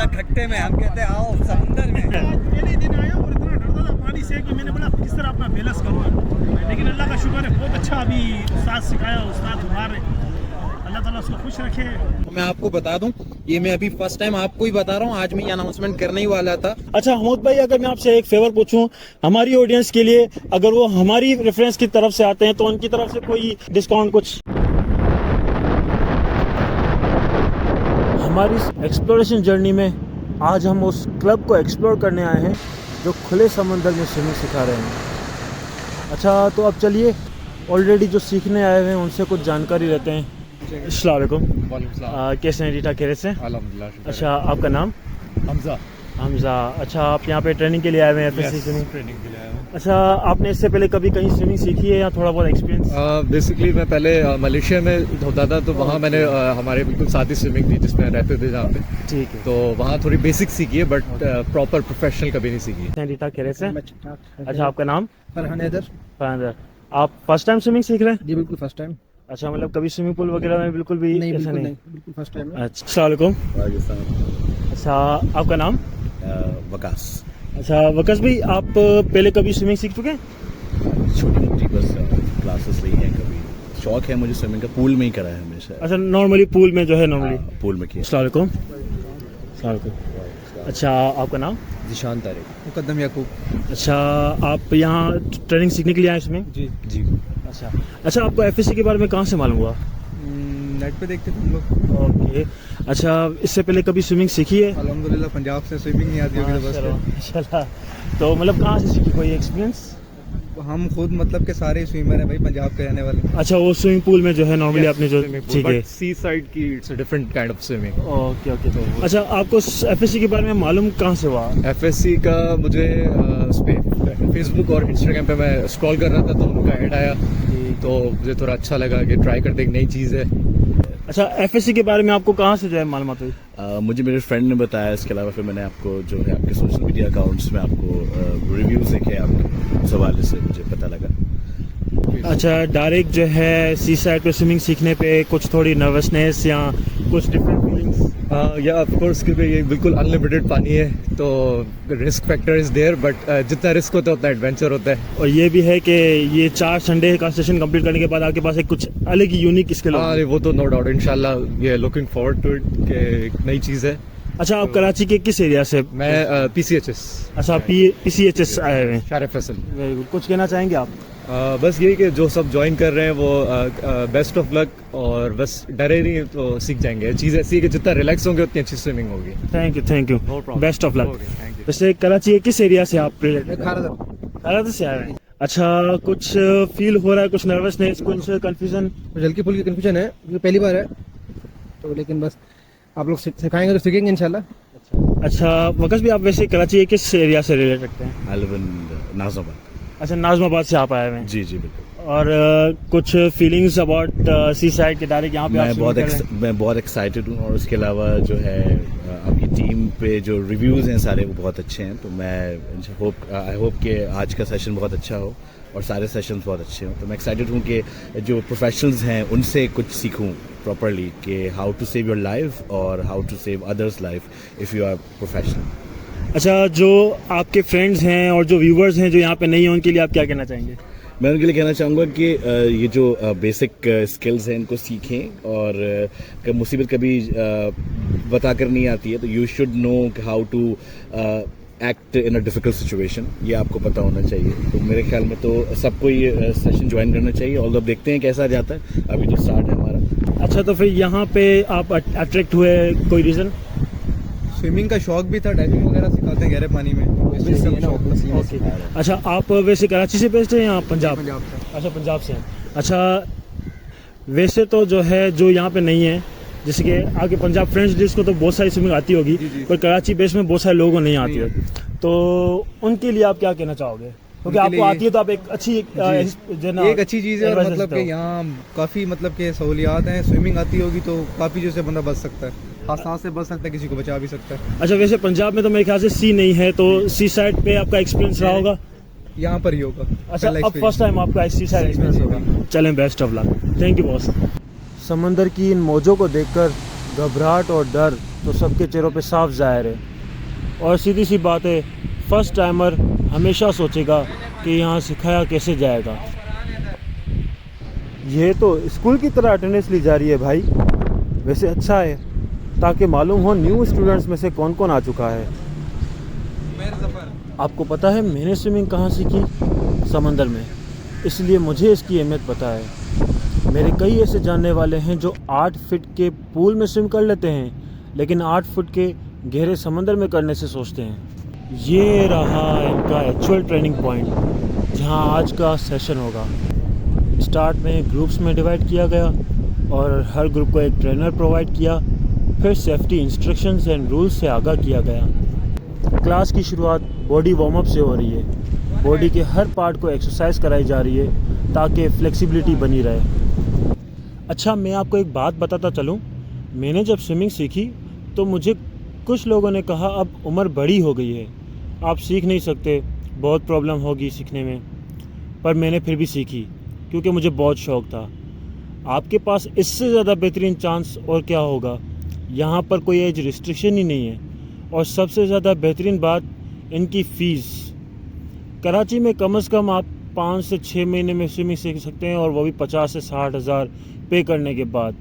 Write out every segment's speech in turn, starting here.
खट्टे में, हम कहते हैं आओ समंदर में। पहले दिन आया और इतना डरता था पानी से कि मैंने बोला किस तरह अपना बैलेंस करूँगा, लेकिन अल्लाह का शुक्र है बहुत अच्छा अभी उस्ताद सिखाया, उस्ताद हमारे अल्लाह ताला उसको खुश रखे। मैं आपको बता दूं, ये मैं अभी फर्स्ट टाइम आपको ही बता रहा हूँ, आज मैं ये अनाउंसमेंट करने ही वाला था। अच्छा हमूद भाई, अगर मैं आपसे एक फेवर पूछूं हमारी ऑडियंस के लिए, अगर वो हमारी रेफरेंस की तरफ से आते हैं तो उनकी तरफ से कोई डिस्काउंट कुछ? हमारी एक्सप्लोरेशन जर्नी में आज हम उस क्लब को एक्सप्लोर करने आए हैं जो खुले समंदर में स्विमिंग सिखा रहे हैं। अच्छा तो अब चलिए ऑलरेडी जो सीखने आए हुए हैं उनसे कुछ जानकारी लेते हैं। अस्सलाम वालेकुम, कैसे हैं? ठीक ठाक, खैरियत से? अल्हम्दुलिल्लाह। अच्छा आपका नाम? हमजा। हमजा। अच्छा आप यहाँ पे ट्रेनिंग के लिए आए हुए हैं? Yes, स्विमिंग ट्रेनिंग के लिए आया हूँ। अच्छा आपने इससे पहले कभी कहीं स्विमिंग सीखी है या थोड़ा बहुत एक्सपीरियंस? बेसिकली मैं पहले मलेशिया में होता था, तो वहाँ मैंने हमारे बिल्कुल साथ ही स्विमिंग थी जिसमें रहते थे जहाँ पे। ठीक है। तो वहाँ थोड़ी बेसिक सीखी है, बट प्रॉपर प्रोफेशनल कभी नहीं सीखी है। ठीक ठाक, खैरियत से? अच्छा आपका नाम? फरहान हैदर। फरहान हैदर। आप फर्स्ट टाइम स्विमिंग सीख रहे हैं? जी बिल्कुल फर्स्ट टाइम। अच्छा मतलब कभी स्विमिंग पूल वगैरह में बिल्कुल भी नहीं, ऐसा बिल्कुल नहीं? बिल्कुल फर्स्ट टाइम। अच्छा अस्सलाम वालेकुम। अच्छा आपका नाम? वकास। अच्छा वकास भाई, आप पहले कभी स्विमिंग सीख चुके हैं? छोटी मोटी बस क्लासेस रही हैं, कभी शौक है मुझे स्विमिंग का, पूल में ही करा है हमेशा। अच्छा नॉर्मली पूल में जो है नॉर्मली पूल में किया। अस्सलाम वालेकुम। अस्सलाम वालेकुम। अच्छा आपका नाम? जिशान तारिक। मुकद्दम याकूब। अच्छा आप यहाँ ट्रेनिंग सीखने के लिए आए इसमें? जी जी। अच्छा आपको एफएससी के बारे में कहाँ से मालूम हुआ? नेट पे देखते थे हम लोग। ओके। अच्छा इससे पहले कभी स्विमिंग सीखी है? अल्हम्दुलिल्लाह पंजाब से स्विमिंग नहीं आती होगी तो बस माशाल्लाह। तो मतलब कहाँ से सीखी, कोई एक्सपीरियंस? हम खुद मतलब के सारे स्विमर हैं भाई, पंजाब के रहने वाले। अच्छा वो स्विमिंग पूल में जो है नॉर्मली आपने जो, ठीक है। सी साइड की it's a different kind of swimming. Okay okay. तो अच्छा आपको एफएससी के बारे में मालूम कहाँ से हुआ? एफएससी का मुझे फेसबुक और इंस्टाग्राम पे मैं स्क्रॉल कर रहा था तो उनका ऐड आया, तो मुझे थोड़ा अच्छा लगा कि ट्राई करते एक नई चीज़ है। अच्छा एफएससी के बारे में आपको कहाँ से जो है मालूमात हुई? मुझे मेरे फ्रेंड ने बताया, इसके अलावा फिर मैंने आपको जो है आपके सोशल मीडिया अकाउंट्स में आपको रिव्यूज़ देखे, आपके उस हवाले से मुझे पता लगा। अच्छा डायरेक्ट जो है सी साइड पे स्विमिंग सीखने पे कुछ थोड़ी नर्वसनेस या कुछ डिफरेंट फीलिंग्स? या ऑफ कोर्स, क्योंकि ये बिल्कुल अनलिमिटेड पानी है तो risk factor is there, but जितना रिस्क होता है उतना एडवेंचर होता है। और ये भी है कि ये 4 संडे का सेशन कंप्लीट करने के बाद आपके पास एक कुछ अलग ही यूनिक स्किल हाँ वो तो नो डाउट, इंशाल्लाह we are looking forward to it कि एक नई चीज़ है। अच्छा आप कराची के किस एरिया से? मैं PCHS। अच्छा PCHS आए हुए हैं। शारिफ फैसल। Very good. कुछ कहना चाहेंगे आप? बस यही कि जो सब ज्वाइन कर रहे हैं वो बेस्ट ऑफ लक, और बस डरे नहीं तो सीख जाएंगे। चीज़ ऐसी है कि जितना रिलैक्स होंगे उतनी अच्छी स्विमिंग होगी। Thank you best of luck. वैसे कराची के किस एरिया से आप? खारद से आए हैं। अच्छा कुछ फील हो रहा है, कुछ नर्वसनेस, कुछ कंफ्यूजन? हल्की फुल्की कंफ्यूजन है, ये पहली बार है तो, लेकिन बस आप लोग सिखाएंगे तो सीखेंगे इंशाल्लाह। अच्छा वकास भी, आप वैसे कराची के किस एरिया से रिलेट रखते हैं? I live in Nazimabad. अच्छा नाज़िमाबाद से आप आए हुए हैं? जी जी बिल्कुल। और कुछ फीलिंग्स अबाउट सी साइड के डायरेक्ट यहाँ पे मैं बहुत एक्साइटेड हूँ, और उसके अलावा जो है आपकी टीम पे जो रिव्यूज़ हैं सारे वो बहुत अच्छे हैं, तो मैं आई होप कि आज का सेशन बहुत अच्छा हो और सारे सेशंस बहुत अच्छे हों। तो मैं एक्साइटेड हूँ कि जो प्रोफेशनल्स हैं उनसे कुछ सीखूँ प्रॉपरली कि how to save your life और how to save others life if you are professional. अच्छा जो आपके फ्रेंड्स हैं और जो व्यूवर्स हैं जो यहाँ पे नहीं हैं उनके लिए आप क्या कहना चाहेंगे? मैं उनके लिए कहना चाहूँगा कि ये जो बेसिक स्किल्स हैं इनको सीखें, और मुसीबत कभी बता कर नहीं आती है, तो you should know how to act in a difficult situation, ये आपको पता होना चाहिए। तो मेरे ख्याल में तो सबको ये सेशन ज्वाइन करना चाहिए, और अब देखते हैं कैसा जाता है, अभी जो स्टार्ट है हमारा। अच्छा तो फिर यहाँ पे आप अट्रैक्ट हुए, कोई रीज़न? स्विमिंग का शौक भी था, डाइविंग वगैरह सिखाते हैं गहरे पानी में। ओके। अच्छा आप वैसे कराची से बेस्ड हैं या पंजाब? पंजाब से। अच्छा पंजाब से हैं। अच्छा वैसे तो जो है जो यहाँ पे नहीं है, जैसे कि आपके पंजाब फ्रेंड्स जिसको तो बहुत सारी स्विमिंग आती होगी, पर कराची बेस में बहुत सारे लोगों को नहीं आती है, तो उनके लिए आप क्या कहना चाहोगे? क्योंकि आपको आती है तो आप एक अच्छी एक अच्छी चीज़ है, और मतलब कि यहाँ काफ़ी मतलब के सहूलियात हैं। स्विमिंग आती होगी तो काफ़ी जो से बंदा बच सकता है, हादसा से बच सकता है, किसी को बचा भी सकता है। अच्छा वैसे पंजाब में तो मेरे ख्याल से सी नहीं है, तो सी साइड पे आपका एक्सपीरियंस रहा होगा? यहाँ पर ही होगा। अच्छा अब फर्स्ट टाइम आपका सी साइड एक्सपीरियंस होगा। चलें best of luck. Thank you boss. समंदर की इन मौजों को देखकर घबराहट और डर तो सबके चेहरों पे साफ जाहिर है। और सीधी सी बात है, फर्स्ट टाइमर हमेशा सोचेगा कि यहाँ सिखाया कैसे जाएगा। ये तो स्कूल की तरह अटेंडेंस ली जा रही है भाई। वैसे अच्छा है, ताकि मालूम हो न्यू स्टूडेंट्स में से कौन कौन आ चुका है। आपको पता है मैंने स्विमिंग कहाँ सीखी? समंदर में। इसलिए मुझे इसकी अहमियत पता है। मेरे कई ऐसे जानने वाले हैं जो 8 फीट के पूल में स्विम कर लेते हैं, लेकिन 8 फुट के गहरे समंदर में करने से सोचते हैं। ये रहा इनका एक्चुअल ट्रेनिंग पॉइंट, जहाँ आज का सेशन होगा। स्टार्ट में ग्रुप्स में डिवाइड किया गया और हर ग्रुप को एक ट्रेनर प्रोवाइड किया। फिर सेफ्टी इंस्ट्रक्शंस एंड रूल्स से आगाह किया गया। क्लास की शुरुआत बॉडी वार्म अप से हो रही है। बॉडी के हर पार्ट को एक्सरसाइज कराई जा रही है ताकि फ्लेक्सिबिलिटी बनी रहे। अच्छा, मैं आपको एक बात बताता चलूँ। मैंने जब स्विमिंग सीखी तो मुझे कुछ लोगों ने कहा अब उम्र बड़ी हो गई है, आप सीख नहीं सकते, बहुत प्रॉब्लम होगी सीखने में। पर मैंने फिर भी सीखी क्योंकि मुझे बहुत शौक़ था। आपके पास इससे ज़्यादा बेहतरीन चांस और क्या होगा। यहाँ पर कोई एज रिस्ट्रिक्शन ही नहीं है। और सबसे ज़्यादा बेहतरीन बात, इनकी फ़ीस। कराची में कम से कम आप 5 से 6 महीने में स्विमिंग सीख सकते हैं, और वो भी 50 से 60 हज़ार पे करने के बाद।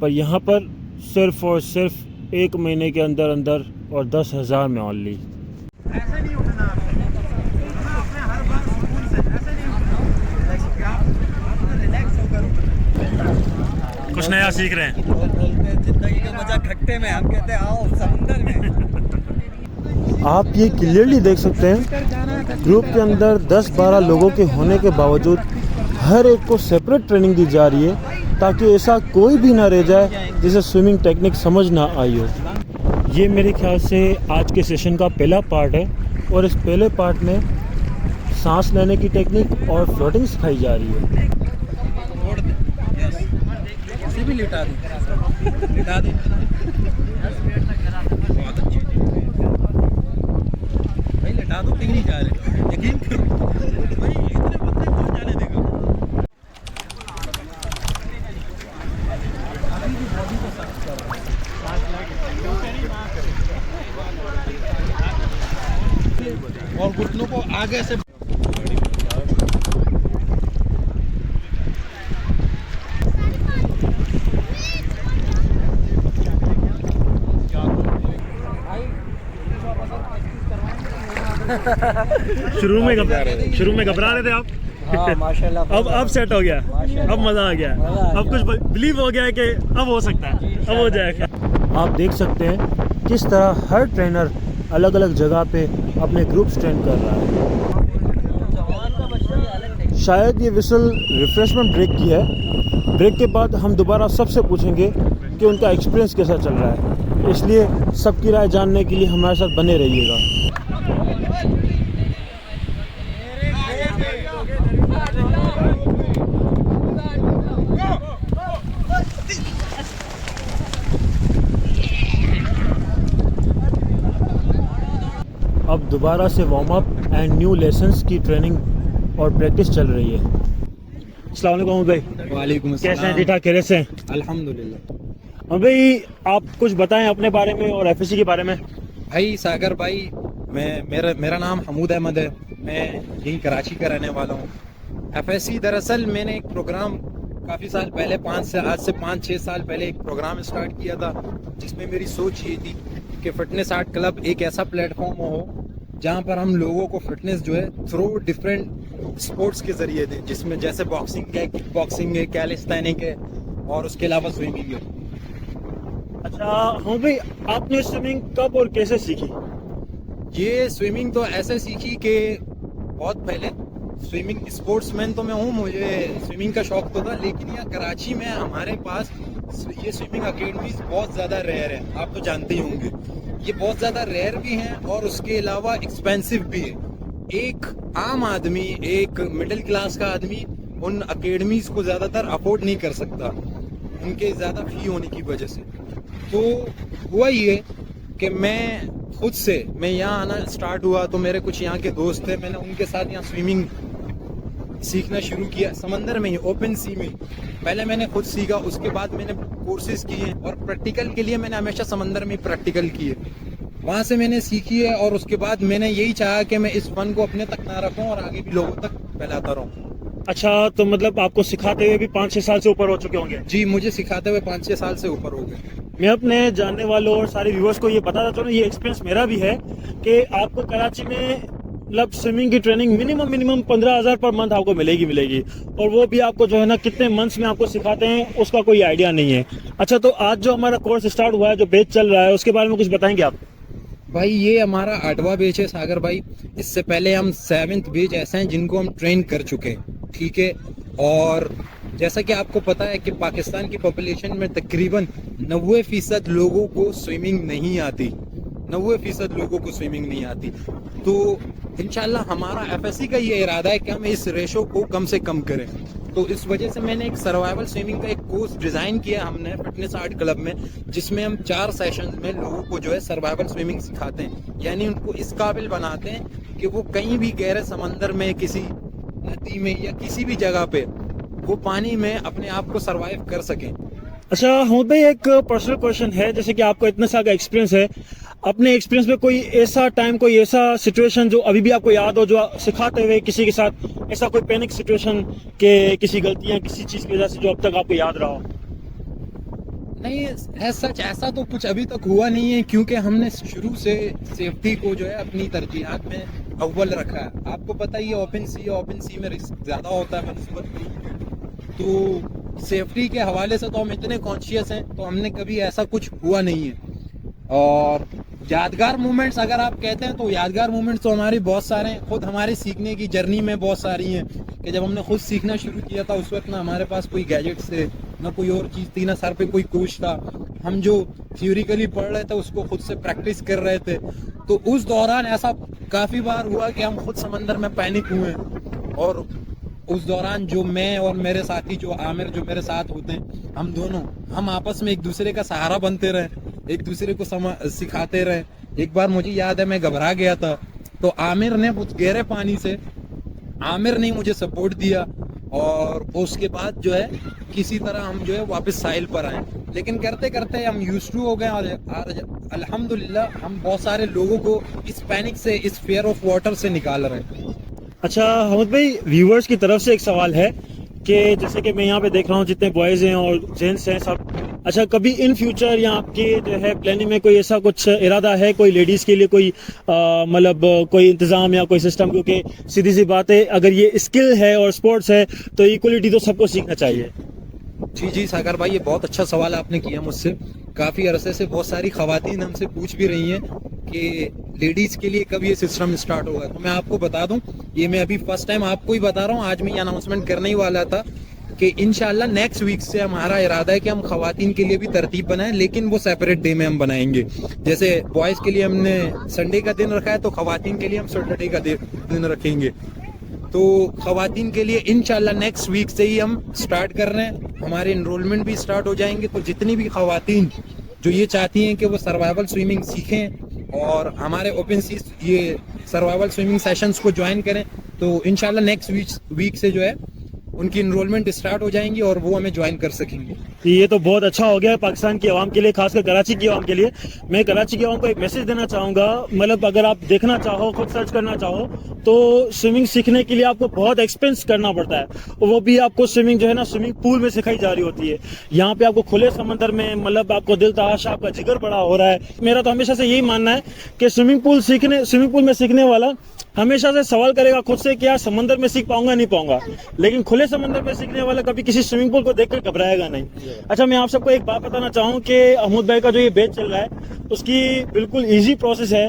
पर यहाँ पर सिर्फ़ और सिर्फ 1 महीने के अंदर अंदर और 10,000 में ऑनली। ऐसे नहीं उठना आपने, अपने हर बार सुकून से, ऐसे नहीं उठना, रिलैक्स होकर। कुछ नया सीख रहे हैं। बोलते हैं जिंदगी का मजा खट्टे में, हम कहते हैं आओ समुंदर में। आप ये क्लियरली देख सकते हैं, ग्रुप के अंदर 10-12 लोगों के होने के बावजूद हर एक को सेपरेट ट्रेनिंग दी जा रही है, ताकि ऐसा कोई भी ना रह जाए जिसे स्विमिंग टेक्निक समझ ना आई हो। ये मेरे ख्याल से आज के सेशन का पहला पार्ट है, और इस पहले पार्ट में सांस लेने की टेक्निक और फ्लोटिंग सिखाई जा रही है। भी लिटा दे, लिटा दे। बहुत अच्छी भाई, लिटा दो, कहीं नहीं जा रहे, यकीन करो भाई, इतने बंदे कौन जाने देगा। और घुटनों को आगे से शुरू में घबरा रहे थे आप। हाँ, माशाल्लाह। अब सेट हो गया, अब मज़ा आ गया, अब कुछ बिलीव हो गया है कि अब हो सकता है, अब हो जाएगा। आप देख सकते हैं किस तरह हर ट्रेनर अलग अलग जगह पे अपने ग्रुप्स ट्रेन कर रहा है। शायद ये विसल रिफ्रेशमेंट ब्रेक की है। ब्रेक के बाद हम दोबारा सबसे पूछेंगे कि उनका एक्सपीरियंस कैसा चल रहा है, इसलिए सबकी राय जानने के लिए हमारे साथ बने रहिएगा। अब दोबारा से warm up and new lessons की ट्रेनिंग और प्रैक्टिस चल रही है। अस्सलाम वालेकुम भाई। वालेकुम अस्सलाम। कैसे हैं? ठीक ठाक, खैरियत से? अल्हम्दुलिल्लाह। भाई आप कुछ बताएं अपने बारे में और एफएससी के बारे में। भाई सागर भाई, मेरा नाम हमूद अहमद है। मैं यहीं कराची का रहने वाला हूँ। एफएससी दरअसल मैंने एक प्रोग्राम काफ़ी साल पहले, आज से 5-6 साल पहले एक प्रोग्राम स्टार्ट किया था, जिसमें मेरी सोच ये थी कि फिटनेस आर्ट क्लब एक ऐसा प्लेटफॉर्म हो जहाँ पर हम लोगों को फिटनेस जो है थ्रू डिफरेंट स्पोर्ट्स के ज़रिए दें, जिसमें जैसे बॉक्सिंग है, किक बॉक्सिंग है, कैलिस्थेनिक है, और उसके अलावा स्विमिंग है। अच्छा हाँ भाई, आपने स्विमिंग कब और कैसे सीखी? ये स्विमिंग तो ऐसे सीखी कि बहुत पहले, स्विमिंग स्पोर्ट्समैन तो मैं हूँ, मुझे स्विमिंग का शौक तो था, लेकिन यहाँ कराची में हमारे पास ये स्विमिंग अकेडमीज बहुत ज़्यादा रेयर है, आप तो जानते ही होंगे। ये बहुत ज़्यादा रेयर भी हैं और उसके अलावा एक्सपेंसिव भी है। एक आम आदमी, एक मिडिल क्लास का आदमी उन अकेडमीज को ज़्यादातर अफोर्ड नहीं कर सकता, उनके ज़्यादा फ़ी होने की वजह से। तो हुआ ये कि मैं यहाँ आना स्टार्ट हुआ, तो मेरे कुछ यहाँ के दोस्त थे, मैंने उनके साथ यहाँ स्विमिंग सीखना शुरू किया, समंदर में ही, ओपन सी में। पहले मैंने खुद सीखा, उसके बाद मैंने कोर्सेज किए और प्रैक्टिकल के लिए मैंने हमेशा समंदर में प्रैक्टिकल किए, वहाँ से मैंने सीखी है। और उसके बाद मैंने यही चाहा कि मैं इस फन को अपने तक ना रखूं और आगे भी लोगों तक फैलाता रहूं। अच्छा, तो मतलब आपको सिखाते हुए भी 5-6 साल से ऊपर हो चुके होंगे? जी, मुझे सिखाते हुए 5-6 साल से ऊपर हो गए। मैं अपने जानने वालों और सारे व्यूअर्स को ये बताना चाहता हूँ, ये एक्सपीरियंस मेरा भी है कि आपको कराची में मतलब स्विमिंग की ट्रेनिंग मिनिमम 15,000 पर मंथ आपको मिलेगी। और वो भी आपको जो है ना कितने मंथ्स में आपको सिखाते हैं उसका कोई आइडिया नहीं है। अच्छा, तो आज जो हमारा कोर्स स्टार्ट हुआ है, जो बैच चल रहा है, उसके बारे में कुछ बताएंगे आप? भाई ये हमारा 8वां बैच है सागर भाई। इससे पहले हम 7th बैच ऐसे हैं जिनको हम ट्रेन कर चुके हैं, ठीक है। और जैसा कि आपको पता है कि पाकिस्तान की पॉपुलेशन में तकरीबन 90% लोगों को स्विमिंग नहीं आती, 90% लोगों को स्विमिंग नहीं आती। तो इंशाल्लाह हमारा एफएससी का ये इरादा है कि हम इस रेशो को कम से कम करें। तो इस वजह से मैंने एक सर्वाइवल स्विमिंग का एक कोर्स डिज़ाइन किया हमने फिटनेस आर्ट क्लब में, जिसमें हम 4 सेशन में लोगों को जो है सर्वाइवल स्विमिंग सिखाते हैं, यानी उनको इस काबिल बनाते हैं कि वो कहीं भी गहरे समंदर में, किसी नदी में या किसी भी जगह पे वो पानी में अपने आप को सर्वाइव कर सकें। अच्छा हूँ भाई, एक पर्सनल क्वेश्चन है, जैसे कि आपको इतना साल का एक्सपीरियंस है, अपने एक्सपीरियंस में कोई ऐसा टाइम, कोई ऐसा सिचुएशन जो अभी भी आपको याद हो, जो सिखाते हुए किसी के साथ ऐसा कोई पैनिक सिचुएशन के किसी गलतियां किसी चीज की वजह से जो अब तक आपको याद रहा हो? नहीं, है सच ऐसा तो कुछ अभी तक हुआ नहीं है, क्योंकि हमने शुरू से सेफ्टी को जो है अपनी तरजीहात में अव्वल रखा है। आपको पता ही है ओपन सी में रिस्क ज़्यादा होता है बनस्बत में, तो सेफ्टी के हवाले से तो हम इतने कॉन्शियस हैं, तो हमने कभी ऐसा कुछ हुआ नहीं है। और यादगार मोमेंट्स अगर आप कहते हैं तो यादगार मोमेंट्स तो हमारे बहुत सारे हैं, खुद हमारे सीखने की जर्नी में बहुत सारी हैं कि जब हमने खुद सीखना शुरू किया था उस वक्त ना हमारे पास कोई गैजेट्स थे, ना कोई और चीज़ थी, ना सर पे कोई कोच था। हम जो थ्योरिकली पढ़ रहे थे उसको खुद से प्रैक्टिस कर रहे थे। तो उस दौरान ऐसा काफ़ी बार हुआ कि हम खुद समंदर में पैनिक हुए, और उस दौरान जो मैं और मेरे साथी जो आमिर जो मेरे साथ होते हैं, हम आपस में एक दूसरे का सहारा बनते रहे, एक दूसरे को सिखाते रहे। एक बार मुझे याद है मैं घबरा गया था, तो आमिर ने कुछ गहरे पानी से आमिर ने मुझे सपोर्ट दिया, और उसके बाद जो है किसी तरह हम जो है वापस साहिल पर आए। लेकिन करते करते हम यूज्ड टू हो गए, और अल्हम्दुलिल्लाह हम बहुत सारे लोगों को इस पैनिक से, इस फियर ऑफ वाटर से निकाल रहे हैं। अच्छा हमद भाई, व्यूवर्स की तरफ से एक सवाल है कि जैसे कि मैं यहाँ पे देख रहा हूँ जितने बॉयज़ हैं और जेंट्स हैं सब, अच्छा कभी इन फ्यूचर या आपके जो है प्लानिंग में कोई ऐसा कुछ इरादा है, कोई लेडीज़ के लिए कोई मतलब कोई इंतज़ाम या कोई सिस्टम? क्योंकि सीधी सी बात है, अगर ये स्किल है और स्पोर्ट्स है तो इक्वलिटी तो सबको सीखना चाहिए। जी सागर भाई, ये बहुत अच्छा सवाल आपने किया मुझसे। काफ़ी अरसे से बहुत सारी ख़वातीन हमसे पूछ भी रही हैं कि लेडीज़ के लिए कब ये सिस्टम स्टार्ट होगा। तो मैं आपको बता दूं, ये मैं अभी फर्स्ट टाइम आपको ही बता रहा हूँ, आज मैं ये अनाउंसमेंट करने ही वाला था कि इंशाल्लाह नेक्स्ट वीक से हमारा इरादा है कि हम ख़वातीन के लिए भी तरतीब बनाएं, लेकिन वो सेपरेट डे में हम बनाएंगे। जैसे बॉयज़ के लिए हमने संडे का दिन रखा है, तो ख़वातीन के लिए हम सैटरडे का दिन रखेंगे। तो ख़वातीन के लिए इंशाल्लाह नेक्स्ट वीक से ही हम स्टार्ट कर रहे हैं, हमारे इनरोलमेंट भी स्टार्ट हो जाएंगे। तो जितनी भी ख़वातीन जो ये चाहती हैं कि वो सर्वाइवल स्विमिंग सीखें और हमारे ओपन सी ये सर्वाइवल स्विमिंग सेशंस को ज्वाइन करें, तो इंशाल्लाह नेक्स्ट वीक से जो है उनकी इनरोलमेंट स्टार्ट हो जाएंगी और वो हमें ज्वाइन कर सकेंगे। ये तो बहुत अच्छा हो गया है पाकिस्तान की आवाम के लिए, खासकर कराची की आवाम के लिए। मैं कराची की आवाम को एक मैसेज देना चाहूँगा, मतलब अगर आप देखना चाहो, खुद सर्च करना चाहो, तो स्विमिंग सीखने के लिए आपको बहुत एक्सपेंस करना पड़ता है, और वो भी आपको स्विमिंग जो है ना स्विमिंग पूल में सिखाई जा रही होती है। यहाँ पे आपको खुले समंदर में, मतलब आपको दिल तहाशा, आपका जिगर बड़ा हो रहा है। मेरा तो हमेशा से यही मानना है कि स्विमिंग पूल में सीखने वाला हमेशा से सवाल करेगा खुद से कि यार समंदर में सीख पाऊंगा नहीं पाऊंगा, लेकिन खुले समंदर में सीखने वाला कभी किसी स्विमिंग पूल को देखकर घबराएगा नहीं। अच्छा, मैं आप सबको एक बात बताना चाहूँ कि अहमद भाई का जो ये बैच चल रहा है उसकी बिल्कुल इजी प्रोसेस है,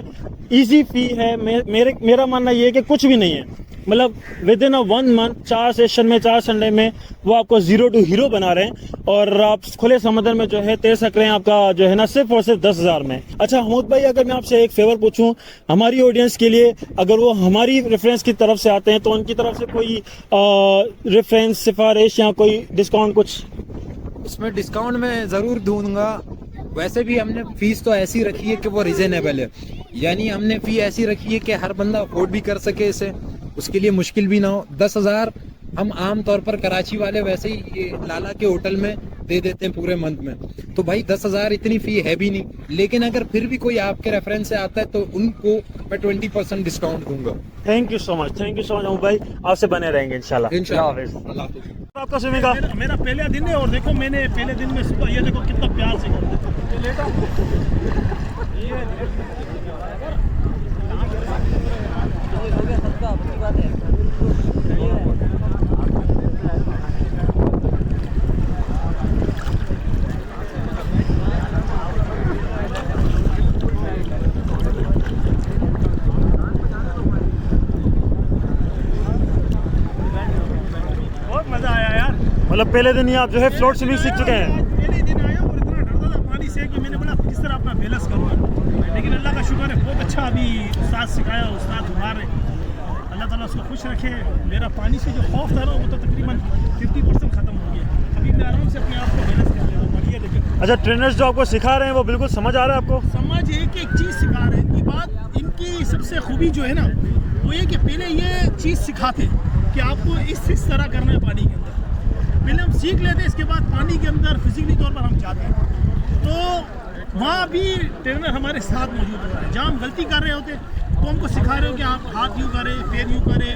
इजी फी है। मेरा मानना ये है कि कुछ भी नहीं है, मतलब विद इन 1 मंथ 4 सेशन में 4 संडे में वो आपको 0 to हीरो बना रहे हैं, और आप खुले समंदर में जो है तैर सक रहे हैं, आपका जो है ना सिर्फ और सिर्फ 10,000 में। अच्छा हमूद भाई, अगर मैं आपसे एक फेवर पूछूं हमारी ऑडियंस के लिए, अगर वो हमारी रेफरेंस की तरफ से आते हैं तो उनकी तरफ से कोई रेफरेंस, सिफारिश या कोई डिस्काउंट कुछ? उसमें डिस्काउंट मैं ज़रूर दूंगा। वैसे भी हमने फीस तो ऐसी रखी है कि वो रिजनेबल है, यानी हमने फ़ी ऐसी रखी है कि हर बंदा अफोर्ड भी कर सके इसे, उसके लिए मुश्किल भी ना हो। 10,000 हम आम तौर पर कराची वाले वैसे ही ये लाला के होटल में दे देते हैं पूरे मंथ में। तो भाई 10,000 इतनी फी है भी नहीं, लेकिन अगर फिर भी कोई आपके रेफरेंस से आता है तो उनको मैं 20% डिस्काउंट दूंगा। Thank you so much Amu भाई, आपसे बने रहेंगे इंशाल्लाह। इंशाल्लाह। आपका स्विमिंग का मेरा पहला दिन है और देखो मैंने पहले दिन में सुबह ये देखो कितना प्यार से मजा आया यार। मतलब पहले दिन ही आप जो है फ्लोट स्विमिंग सीख चुके हैं। पहले दिन आया और इतना डरता था पानी से कि मैंने बोला किस तरह अपना बैलेंस करूँगा, लेकिन अल्लाह का शुक्र है बहुत अच्छा अभी उस्ताद सिखाया, उस्ताद हमारे अल्लाह ताला उसको खुश रखे। मेरा पानी से जो खौफ था ना वो तो तकरीबन 50% ख़त्म हो गया। अभी मैं आराम से अपने आप को बैलेंस कर लेता हूँ। बढ़िया देखिए। अच्छा, ट्रेनर्स जो आपको सिखा रहे हैं वो बिल्कुल समझ आ रहा है आपको? समझ एक एक चीज़ सिखा रहे हैं। इनकी बात, इनकी सबसे खूबी जो है ना वो ये कि पहले ये चीज़ सिखाते कि आपको इस तरह करना है पानी के अंदर। पहले हम सीख लेते हैं, इसके बाद पानी के अंदर फिजिकली तौर पर हम जाते हैं। तो वहाँ भी ट्रेनर हमारे साथ मौजूद होता है। जहाँ हम गलती कर रहे होते तो हमको सिखा रहे हो कि आप हाथ यूँ करें, पैर यूँ करें,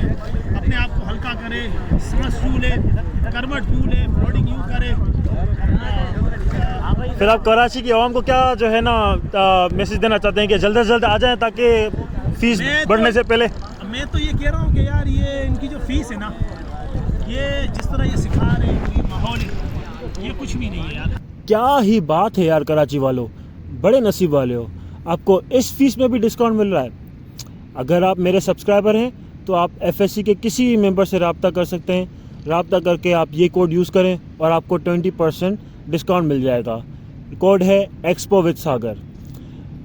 अपने आप को हल्का करें, सांस यूँ लें, करवट यूँ लें, फ्लोटिंग यूँ करें। फिर आप कराची की आवाम को क्या जो है ना मैसेज देना चाहते हैं कि जल्द से जल्द आ जाएं ताकि फीस बढ़ने से पहले? मैं तो ये कह रहा हूँ कि यार ये इनकी जो फीस है ना, ये जिस तरह ये सिखा रहे हैं, ये माहौल है, ये कुछ भी नहीं है यार। क्या ही बात है यार कराची वालों, बड़े नसीब वाले हो, आपको इस फीस में भी डिस्काउंट मिल रहा है। अगर आप मेरे सब्सक्राइबर हैं तो आप FSC के किसी भी मेंबर से रब्ता कर सकते हैं। रब्ता करके आप ये कोड यूज़ करें और आपको 20% डिस्काउंट मिल जाएगा। कोड है एक्सपो विद सागर।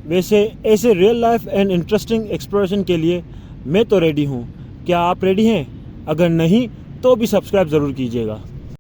वैसे ऐसे real life and interesting exploration के लिए मैं तो रेडी हूँ। क्या आप रेडी हैं? अगर नहीं तो भी सब्सक्राइब ज़रूर कीजिएगा।